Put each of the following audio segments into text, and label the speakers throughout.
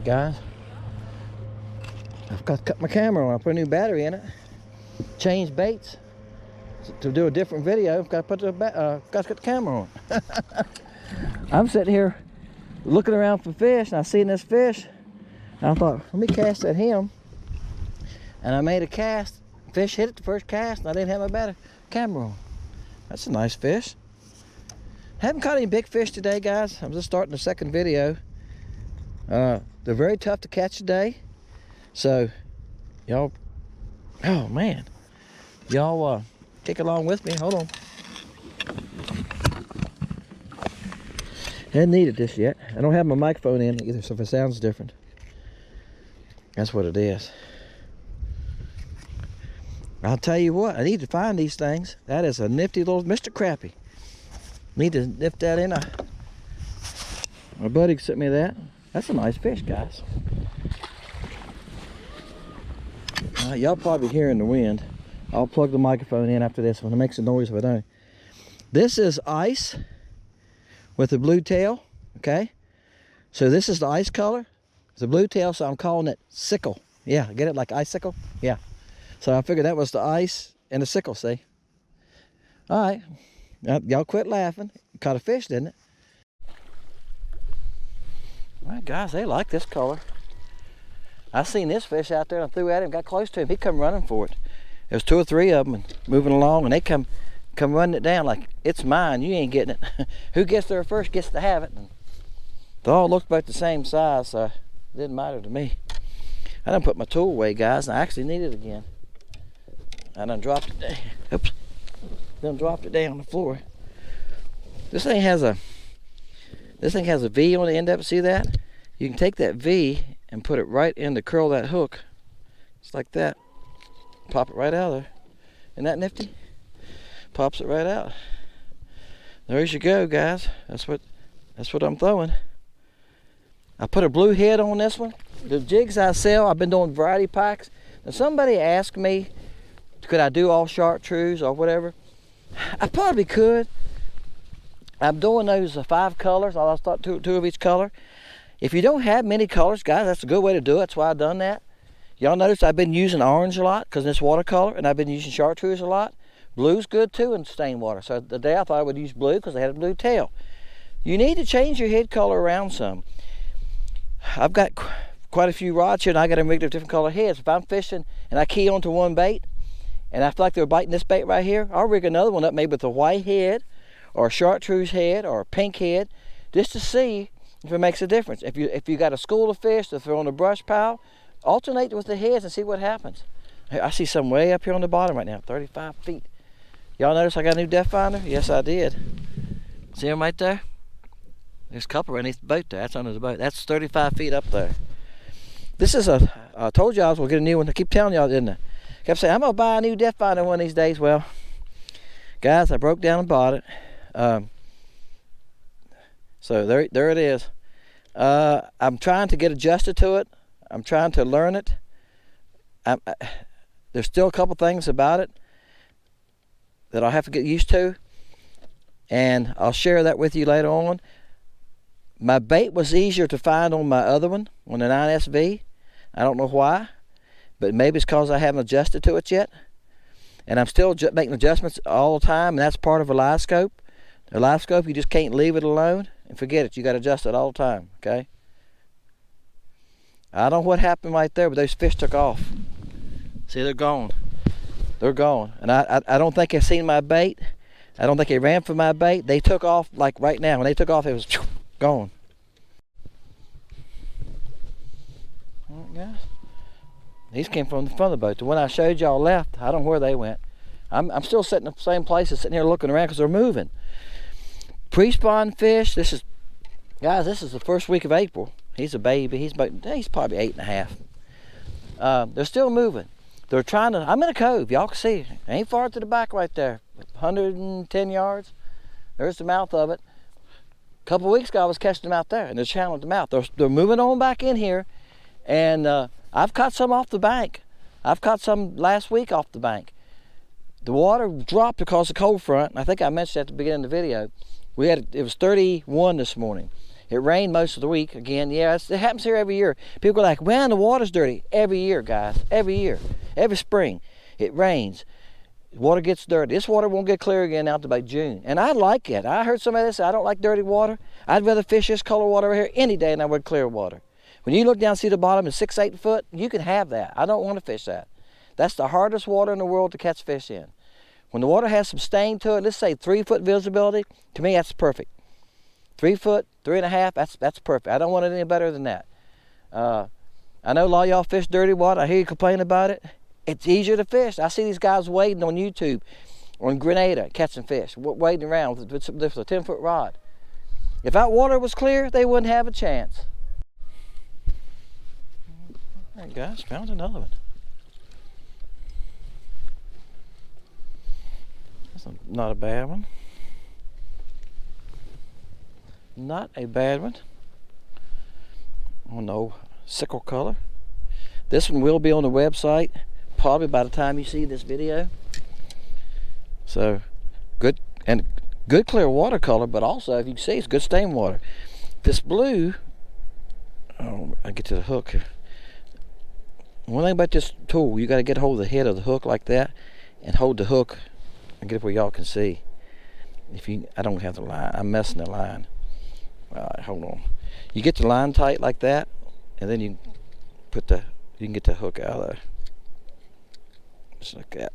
Speaker 1: guys. I've got to cut my camera on. I put a new battery in it. Change baits. To do a different video, I've got to put the camera on. I'm sitting here looking around for fish, and I seen this fish. And I thought, let me cast at him. And I made a cast. Fish hit it the first cast, and I didn't have my camera on. That's a nice fish. Haven't caught any big fish today, guys. I'm just starting the second video. They're very tough to catch today. So, y'all, oh man, y'all kick along with me. Hold on. Hadn't needed this yet. I don't have my microphone in either, so if it sounds different, that's what it is. I'll tell you what, I need to find these things. That is a nifty little Mr. Crappie. Need to nip that in. My buddy sent me that. That's a nice fish, guys. Y'all probably hearing the wind. I'll plug the microphone in after this one. It makes a noise if I don't. This is ice with a blue tail, okay? So this is the ice color. It's a blue tail, so I'm calling it Sickle. Yeah, get it, like icicle? Yeah. So I figured that was the ice and the sickle, see? All right. Y'all quit laughing. Caught a fish, didn't it? Well, guys, they like this color. I seen this fish out there and I threw at him, got close to him. He come running for it. There's 2 or 3 of them and moving along, and they come running it down like, it's mine, you ain't getting it. Who gets there first gets to have it. And they all looked about the same size, so it didn't matter to me. I done put my tool away, guys, and I actually need it again. I done dropped it down. Oops. Done dropped it down on the floor. This thing has a V on the end of it. See that? You can take that V and put it right in to curl that hook. Just like that. Pop it right out of there. Isn't that nifty? Pops it right out. There you go, guys. That's what I'm throwing. I put a blue head on this one. The jigs I sell, I've been doing variety packs. Now somebody asked me, could I do all chartreuse or whatever? I probably could. I'm doing those 5 colors. I'll start 2 of each color. If you don't have many colors, guys, that's a good way to do it. That's why I've done that. Y'all notice I've been using orange a lot because it's watercolor, and I've been using chartreuse a lot. Blue's good too in stained water. So today I thought I would use blue because they had a blue tail. You need to change your head color around some. I've got quite a few rods here, and I got them rigged with different color heads. If I'm fishing and I key onto one bait, and I feel like they're biting this bait right here, I'll rig another one up maybe with a white head or a chartreuse head or a pink head, just to see if it makes a difference. If you got a school of fish to throw on a brush pile, alternate with the heads and see what happens. I see some way up here on the bottom right now, 35 feet. Y'all notice I got a new depth finder? Yes, I did. See them right there? There's a couple underneath the boat there. That's under the boat. That's 35 feet up there. This is I told y'all I was going to get a new one. I keep telling y'all, didn't I? Kept saying, I'm going to buy a new depth finder one of these days. Well, guys, I broke down and bought it. So there it is. I'm trying to get adjusted to it. I'm trying to learn it. There's still a couple things about it that I'll have to get used to, and I'll share that with you later on. My bait was easier to find on my other one, on the 9SV. I don't know why, but maybe it's because I haven't adjusted to it yet. And I'm still making adjustments all the time, and that's part of a live scope. A live scope, you just can't leave it alone and forget it. You got to adjust it all the time, okay? I don't know what happened right there, but those fish took off. See, they're gone. They're gone. And I don't think they've seen my bait. I don't think they ran for my bait. They took off like right now. When they took off, it was gone. All right, guys. These came from the front of the boat. The one I showed y'all left, I don't know where they went. I'm still sitting in the same place, sitting here looking around because they're moving. Pre-spawn fish. This is the first week of April. He's a baby. He's probably 8.5. They're still moving. They're trying to. I'm in a cove. Y'all can see. Ain't far to the back right there. 110 yards. There's the mouth of it. A couple weeks ago, I was catching them out there, and they're channeling them out. They're moving on back in here, and I've caught some off the bank. I've caught some last week off the bank. The water dropped because of cold front. I think I mentioned at the beginning of the video. It was 31 this morning. It rained most of the week again. Yeah, it happens here every year. People go like, man, the water's dirty. Every year, guys, every year. Every spring, it rains. Water gets dirty. This water won't get clear again out to about June. And I like it. I heard somebody say, I don't like dirty water. I'd rather fish this color water right here any day than I would clear water. When you look down and see the bottom is 6, 8 foot, you can have that. I don't want to fish that. That's the hardest water in the world to catch fish in. When the water has some stain to it, let's say 3 foot visibility, to me that's perfect. 3 foot, 3.5, that's perfect. I don't want it any better than that. I know a lot of y'all fish dirty water. I hear you complain about it. It's easier to fish. I see these guys wading on YouTube, on Grenada, catching fish, wading around with a 10-foot rod. If that water was clear, they wouldn't have a chance. All right, guys, found another one. That's not a bad one. Not a bad one. Oh no, sickle color. This one will be on the website probably by the time you see this video. So good, and good clear watercolor, but also if you can see it's good stain water. This blue, oh, I get to the hook here. One thing about this tool, you got to get a hold of the head of the hook like that and hold the hook and get it where y'all can see. I don't have the line, I'm messing the line. All right, hold on. You get the line tight like that, and then you can get the hook out of there. Just like that.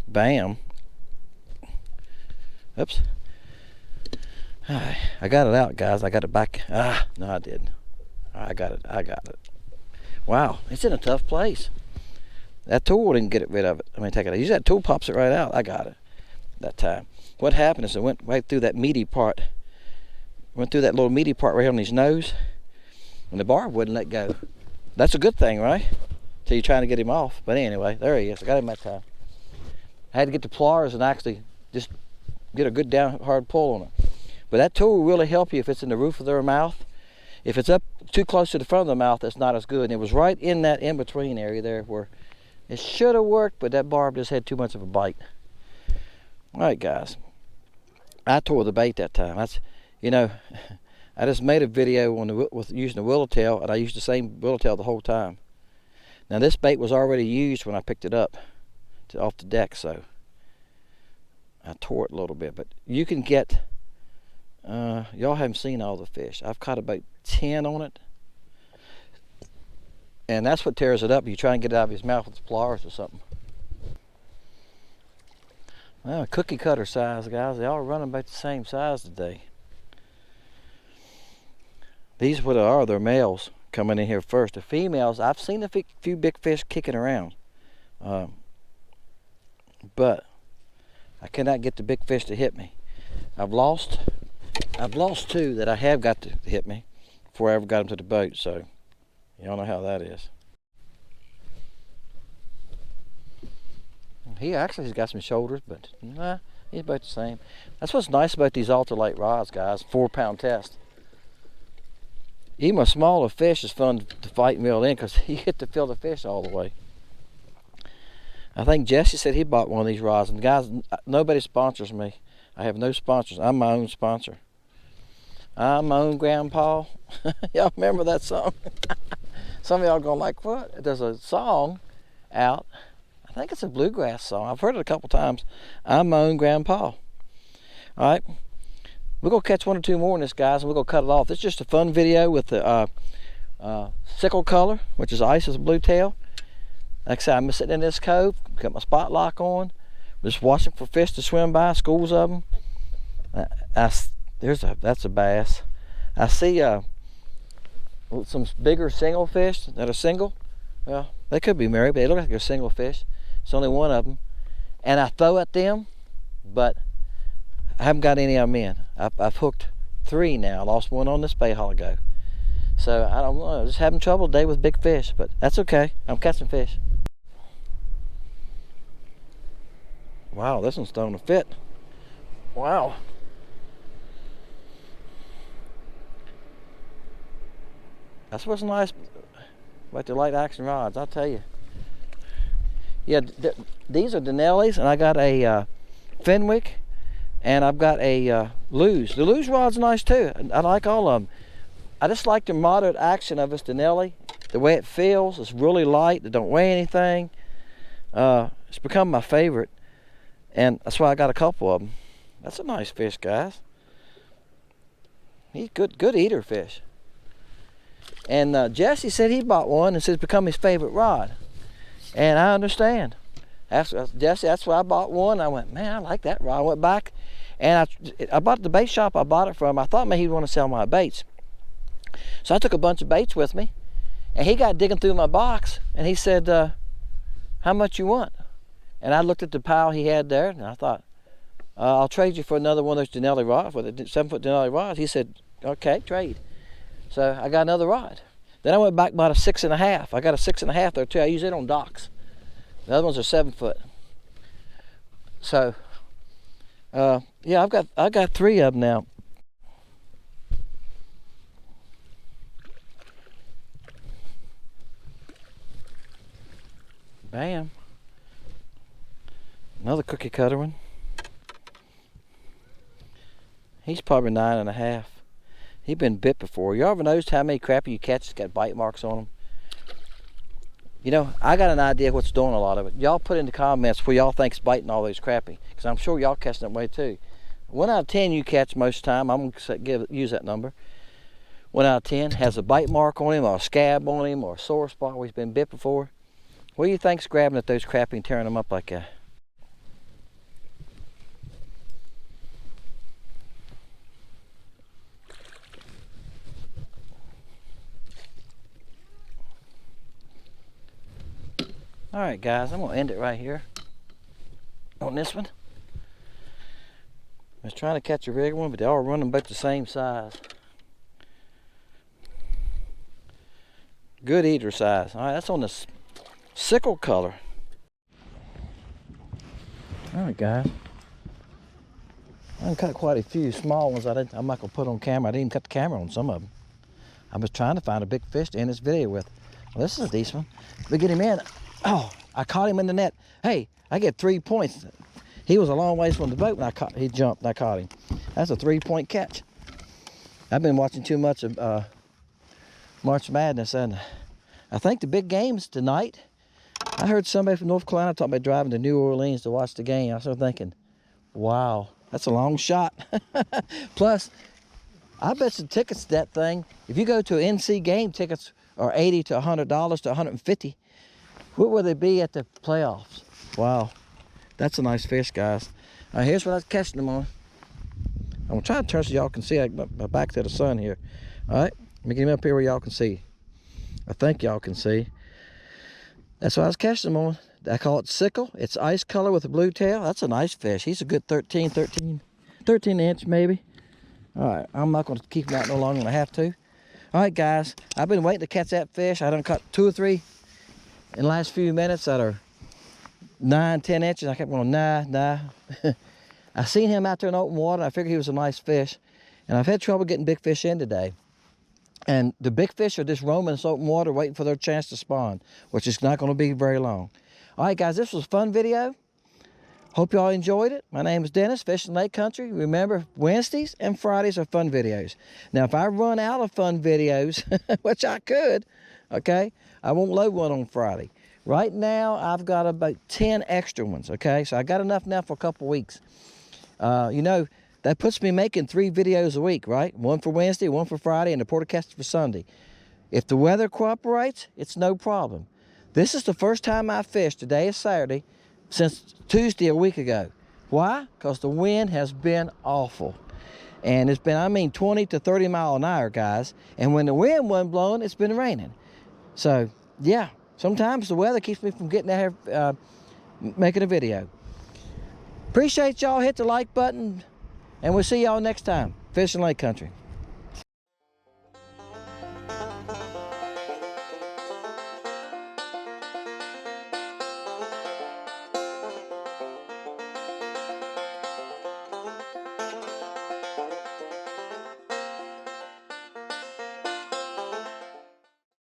Speaker 1: Bam. Oops. I got it out, guys. I got it back. No, I didn't. I got it. Wow, it's in a tough place. That tool didn't get rid of it. Take it out. Use that tool, pops it right out. I got it that time. What happened is it went right through that meaty part. Went through that little meaty part right here on his nose, and the barb wouldn't let go. That's a good thing, right? Till you're trying to get him off. But anyway, there he is. I got him that time. I had to get the pliers and actually just get a good down hard pull on it. But that tool will really help you if it's in the roof of their mouth. If it's up too close to the front of the mouth, that's not as good. And it was right in that in-between area there where it should have worked, but that barb just had too much of a bite. All right, guys. I tore the bait that time. I just made a video with using the willowtail, and I used the same willowtail the whole time. Now this bait was already used when I picked it up off the deck, so I tore it a little bit. But you can get, y'all haven't seen all the fish. I've caught about 10 on it, and that's what tears it up. You try and get it out of his mouth with the pliers or something. Well, cookie cutter size, guys. They all run about the same size today. These what are, they're males coming in here first. The females, I've seen a few big fish kicking around, but I cannot get the big fish to hit me. I've lost 2 that I have got to hit me before I ever got them to the boat, so y'all know how that is. He's got some shoulders, but nah, he's about the same. That's what's nice about these ultralight rods, guys. 4-pound test. Even a smaller fish is fun to fight and reel in because you get to feel the fish all the way. I think Jesse said he bought one of these rods. And guys, nobody sponsors me. I have no sponsors. I'm my own sponsor. I'm my own grandpa. Y'all remember that song? Some of y'all going like, what? There's a song out. I think it's a bluegrass song. I've heard it a couple times. I'm my own grandpa. All right. We're going to catch 1 or 2 more in this, guys, and we're going to cut it off. This is just a fun video with the sickle color, which is ice as a blue tail. Like I said, I'm sitting in this cove, got my spot lock on, just watching for fish to swim by, schools of them. That's a bass. I see some bigger single fish that are single. Well, they could be married, but they look like they're single fish. It's only one of them. And I throw at them, but I haven't got any of them in. I've hooked 3 now. I lost 1 on this bait haul ago. So I don't know, I'm just having trouble today with big fish, but that's okay. I'm catching fish. Wow, this one's starting to fit. Wow. That's what's nice about the light action rods, I'll tell you. Yeah, these are Denelli's, and I got a Fenwick And I've got a luge. The luge rod's nice too. I like all of them. I just like the moderate action of this Denali. The way it feels, it's really light. It don't weigh anything. It's become my favorite, and that's why I got a couple of them. That's a nice fish, guys. He's good eater fish. And Jesse said he bought one and said it's become his favorite rod. And I understand. Jesse, that's why I bought one. I went, man, I like that rod. I went back and I bought it at the bait shop I bought it from. I thought maybe he'd want to sell my baits. So I took a bunch of baits with me, and he got digging through my box, and he said, how much you want? And I looked at the pile he had there, and I thought, I'll trade you for another one of those Denali rods, with a 7-foot Denali rod. He said, okay, trade. So I got another rod. Then I went back and bought a 6.5. I got a 6.5 there too. I use it on docks. The other ones are 7-foot. So, yeah, I got 3 of them now. Bam. Another cookie cutter one. He's probably 9.5. He's been bit before. You ever noticed how many crappie you catch that's got bite marks on them? You know, I got an idea what's doing a lot of it. Y'all put in the comments where y'all think's biting all those crappie, because I'm sure y'all catch that way too. 1 out of 10 you catch most of the time. I'm gonna use that number. 1 out of 10 has a bite mark on him, or a scab on him, or a sore spot where he's been bit before. What do you think's grabbing at those crappie and tearing them up like that? All right, guys, I'm gonna end it right here on this one. I was trying to catch a bigger one, but they all run about the same size. Good eater size. All right, that's on the Sickle color. All right, guys. I done cut quite a few small ones. I'm not gonna put on camera. I didn't even cut the camera on some of them. I was trying to find a big fish to end this video with. Well, this is a decent one. We get him in. Oh, I caught him in the net. Hey, I get 3 points. He was a long ways from the boat when he jumped and I caught him. That's a 3-point catch. I've been watching too much of March Madness, and I think the big game's tonight. I heard somebody from North Carolina talking about driving to New Orleans to watch the game. I started thinking, wow, that's a long shot. Plus, I bet some tickets to that thing, if you go to NC game, tickets are $80 to $100 to $150. What will they be at the playoffs? Wow, that's a nice fish, guys. Here's what I was catching them on. I'm gonna try to turn so y'all can see. My back to the sun here. All right, let me get him up here where y'all can see. I think y'all can see. That's what I was catching them on. I call it Sickle. It's ice color with a blue tail. That's a nice fish. He's a good 13 inch maybe. All right, I'm not gonna keep him out no longer than I have to. All right, guys, I've been waiting to catch that fish. I done caught 2 or 3 in the last few minutes that are 9-10 inches. I kept going, nah. I seen him out there in open water. I figured he was a nice fish, and I've had trouble getting big fish in today. And the big fish are just roaming this open water waiting for their chance to spawn, which is not going to be very long. All right, guys, this was a fun video. Hope y'all enjoyed it. My name is Dennis, Fishing Lake Country. Remember, Wednesdays and Fridays are fun videos. Now, if I run out of fun videos, which I could, okay, I won't load one on Friday. Right now, I've got about 10 extra ones, okay? So I got enough now for a couple weeks. You know, that puts me making 3 videos a week, right? 1 for Wednesday, 1 for Friday, and the podcast for Sunday. If the weather cooperates, it's no problem. This is the first time I fished, today is Saturday, since Tuesday a week ago. Why? Because the wind has been awful. And it's been, I mean, 20 to 30 mile an hour, guys. And when the wind wasn't blowing, it's been raining. So, yeah, sometimes the weather keeps me from getting out here making a video. Appreciate y'all. Hit the like button, and we'll see y'all next time. Fishing Lake Country.